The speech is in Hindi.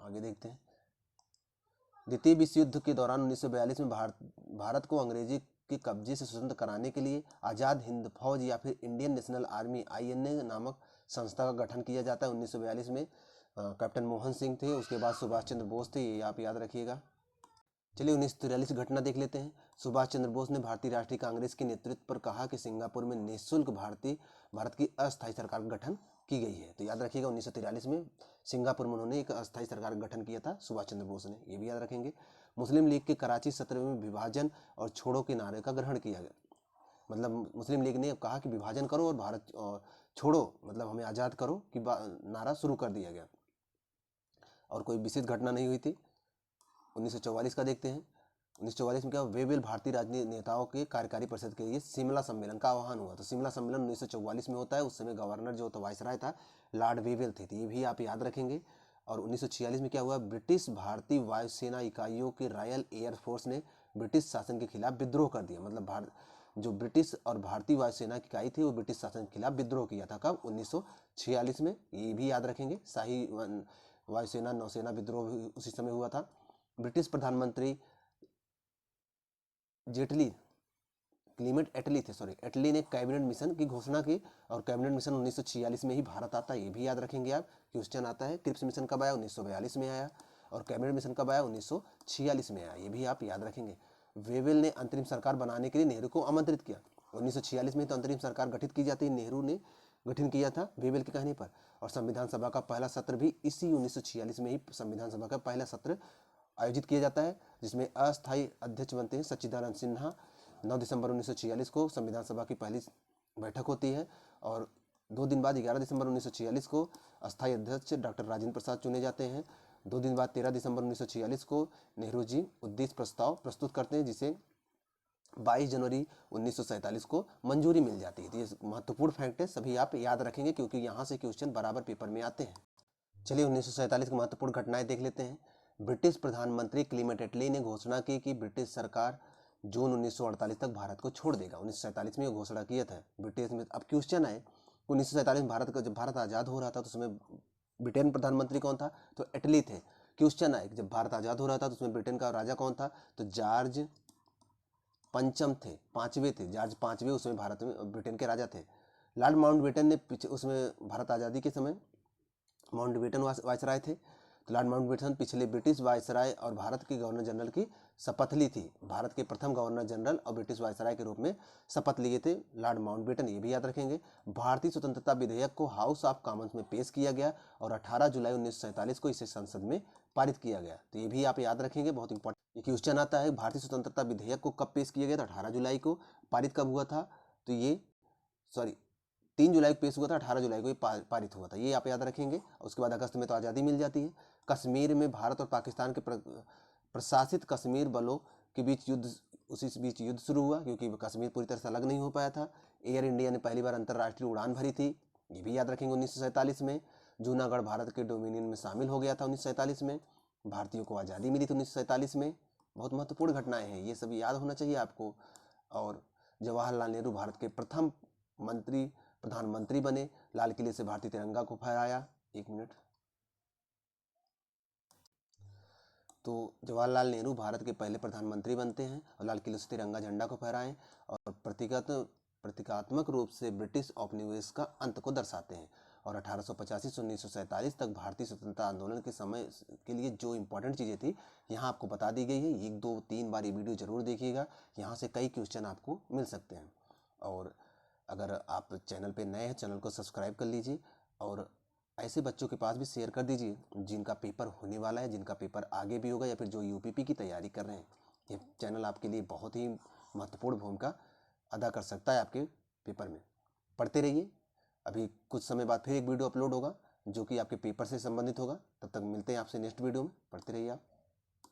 आगे देखते हैं। द्वितीय विश्व युद्ध के दौरान 1942 में भारत को अंग्रेजी के कब्जे से स्वतंत्र कराने के लिए आज़ाद हिंद फौज या फिर इंडियन नेशनल आर्मी INA नामक संस्था का गठन किया जाता है। 1942 में कैप्टन मोहन सिंह थे, उसके बाद सुभाष चंद्र बोस थे, ये आप याद रखिएगा। चलिए 1943 घटना देख लेते हैं। सुभाष चंद्र बोस ने भारतीय राष्ट्रीय कांग्रेस के नेतृत्व पर कहा कि सिंगापुर में निःशुल्क भारत की अस्थायी सरकार का गठन की गई है। तो याद रखिएगा 1943 में सिंगापुर में उन्होंने एक अस्थायी सरकार का गठन किया था सुभाष चंद्र बोस ने, ये भी याद रखेंगे। मुस्लिम लीग के कराची सत्र में विभाजन और छोड़ो के नारे का ग्रहण किया गया। मतलब मुस्लिम लीग ने कहा कि विभाजन करो और भारत छोड़ो, मतलब हमें आज़ाद करो कि नारा शुरू कर दिया गया। और कोई विशेष घटना नहीं हुई थी। 1944 का देखते हैं। 1944 में क्या, वेवेल भारतीय राजनीतिक नेताओं के कार्यकारी परिषद के लिए शिमला सम्मेलन का आह्वान हुआ। तो शिमला सम्मेलन 1944 में होता है। उस समय गवर्नर जो था, वायसराय था, लॉर्ड वेवेल थे। तो ये भी आप याद रखेंगे। और 1946 में क्या हुआ, ब्रिटिश भारतीय वायुसेना इकाइयों के रॉयल एयरफोर्स ने ब्रिटिश शासन के खिलाफ विद्रोह कर दिया। मतलब जो ब्रिटिश और भारतीय वायुसेना की इकाई थी वो ब्रिटिश शासन के खिलाफ विद्रोह किया था। कब, 1946 में, ये भी याद रखेंगे। शाही वायुसेना नौसेना विद्रोह भी उसी समय हुआ था। ब्रिटिश प्रधानमंत्री एटली ने कैबिनेट मिशन की घोषणा की और कैबिनेट मिशन 1946 में ही भारत आता है, ये भी याद रखेंगे आप। क्वेश्चन आता है क्रिप्स मिशन कब आया, 1942 में आया। और कैबिनेट मिशन कब आया, 1946 में आया, ये भी आप याद रखेंगे। वेवेल ने अंतरिम सरकार बनाने के लिए नेहरू को आमंत्रित किया। 1946 में तो अंतरिम सरकार गठित की जाती है, नेहरू ने गठन किया था वेवेल के कहने पर। और संविधान सभा का पहला सत्र भी इसी 1946 में ही संविधान सभा का पहला सत्र आयोजित किया जाता है, जिसमें अस्थायी अध्यक्ष बनते हैं सच्चिदानंद सिन्हा। 9 दिसंबर 1946 को संविधान सभा की पहली बैठक होती है और 2 दिन बाद 11 दिसंबर 1946 को अस्थायी अध्यक्ष डॉक्टर राजेंद्र प्रसाद चुने जाते हैं। 2 दिन बाद 13 दिसंबर 1946 को नेहरू जी उद्देश्य प्रस्ताव प्रस्तुत करते हैं, जिसे 22 जनवरी 1947 को मंजूरी मिल जाती है। तो ये महत्वपूर्ण फैक्ट है, सभी आप याद रखेंगे क्योंकि यहाँ से क्वेश्चन बराबर पेपर में आते हैं। चलिए 1947 की महत्वपूर्ण घटनाएं देख लेते हैं। ब्रिटिश प्रधानमंत्री क्लीमेंट एटली ने घोषणा की कि ब्रिटिश सरकार जून 1948 तक भारत को छोड़ देगा। 1947 में घोषणा किया था ब्रिटिश में। अब क्वेश्चन है 1947 में जब भारत आज़ाद हो रहा था तो उसमें ब्रिटेन प्रधानमंत्री कौन था, तो एटली थे। क्वेश्चन है जब भारत आज़ाद हो रहा था तो उसमें ब्रिटेन का राजा कौन था, तो जॉर्ज पंचम थे, पांचवे थे, जॉर्ज पांचवे उसमें भारत में ब्रिटेन के राजा थे। लॉर्ड माउंटबेटन ने उसमें भारत आज़ादी के समय माउंटबेटन वायसराय थे। तो लॉर्ड माउंटबेटन पिछले ब्रिटिश वायसराय और भारत के गवर्नर जनरल की शपथ ली थी। भारत के प्रथम गवर्नर जनरल और ब्रिटिश वायसराय के रूप में शपथ लिए थे लॉर्ड माउंटबेटन, ये भी याद रखेंगे। भारतीय स्वतंत्रता विधेयक को हाउस ऑफ कॉमन्स में पेश किया गया और 18 जुलाई 1947 को इसे संसद में पारित किया गया। तो ये भी आप याद रखेंगे, बहुत इंपॉर्टेंट क्वेश्चन आता है। भारतीय स्वतंत्रता विधेयक को कब पेश किया गया था, 18 जुलाई को। पारित कब हुआ था, तो ये 3 जुलाई को पेश हुआ था, 18 जुलाई को ये पारित हुआ था, ये आप याद रखेंगे। उसके बाद अगस्त में तो आज़ादी मिल जाती है। कश्मीर में भारत और पाकिस्तान के प्रशासित कश्मीर बलों के बीच युद्ध शुरू हुआ क्योंकि कश्मीर पूरी तरह से अलग नहीं हो पाया था। एयर इंडिया ने पहली बार अंतर्राष्ट्रीय उड़ान भरी थी, ये भी याद रखेंगे। 1947 में जूनागढ़ भारत के डोमिनियन में शामिल हो गया था। 1947 में भारतीयों को आज़ादी मिली थी। 1947 में बहुत महत्वपूर्ण घटनाएं हैं, ये सभी याद होना चाहिए आपको। और जवाहरलाल नेहरू भारत के प्रथम प्रधानमंत्री बने। लाल किले से भारतीय तिरंगा को फहराया। एक मिनट। तो जवाहरलाल नेहरू भारत के पहले प्रधानमंत्री बनते हैं और लाल किले से तिरंगा झंडा को फहराएं और प्रतीकात्मक रूप से ब्रिटिश औपनिवेश का अंत को दर्शाते हैं। और 1885 से 1947 तक भारतीय स्वतंत्रता आंदोलन के समय के लिए जो इंपॉर्टेंट चीज़ें थी यहाँ आपको बता दी गई है। 1, 2, 3 बार ये वीडियो जरूर देखिएगा, यहाँ से कई क्वेश्चन आपको मिल सकते हैं। और अगर आप चैनल पे नए हैं, चैनल को सब्सक्राइब कर लीजिए और ऐसे बच्चों के पास भी शेयर कर दीजिए जिनका पेपर होने वाला है, जिनका पेपर आगे भी होगा या फिर जो यूपीपी की तैयारी कर रहे हैं। ये चैनल आपके लिए बहुत ही महत्वपूर्ण भूमिका अदा कर सकता है आपके पेपर में। पढ़ते रहिए। अभी कुछ समय बाद फिर एक वीडियो अपलोड होगा जो कि आपके पेपर से संबंधित होगा। तब तक मिलते हैं आपसे नेक्स्ट वीडियो में। पढ़ते रहिए आप।